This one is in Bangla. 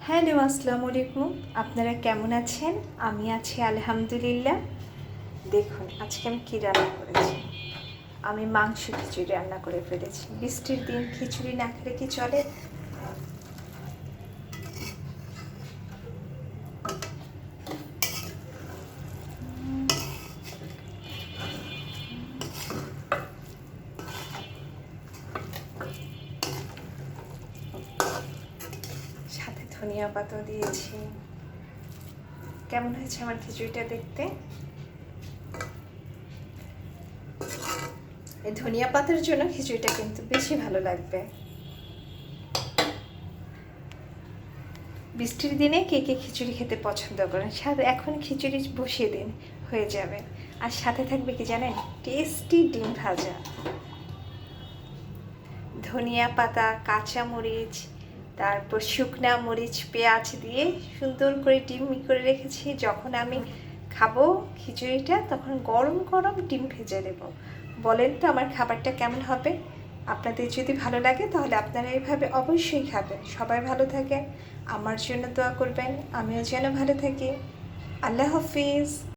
হ্যালো, আসসালামু আলাইকুম। আপনারা কেমন আছেন? আমি আছি আলহামদুলিল্লাহ। দেখুন আজকে আমি কী রান্না করেছি। আমি মাংস খিচুড়ি রান্না করে ফেলেছি। বৃষ্টির দিন খিচুড়ি না খেলে কি চলে? সাথে ধনিয়া পাতা দিয়েছি। কেমন হয়েছে আমার খিচুড়িটা দেখতে? এই ধনিয়া পাতার জন্য খিচুড়িটা কিন্তু বেশি ভালো লাগবে। বৃষ্টির দিনে কে কে খিচুড়ি খেতে পছন্দ করেন? সাথে এখন খিচুড়ি বসিয়ে দিন, হয়ে যাবে। আর সাথে থাকবে কি জানেন? টেস্টি ডিম ভাজা, ধনিয়া পাতা, কাঁচা মরিচ, তারপর শুকনা মরিচ, পেঁয়াজ দিয়ে সুন্দর করে ডিম করে রেখেছি। যখন আমি খাবো খিচুড়িটা তখন গরম গরম ডিম ভেজে দেব। বলেন তো আমার খাবারটা কেমন হবে? আপনাদের যদি ভালো লাগে তাহলে আপনারা এইভাবে অবশ্যই খাবেন। সবাই ভালো থাকেন, আমার জন্য দোয়া করবেন, আমিও যেন ভালো থাকি। আল্লাহ হাফিজ।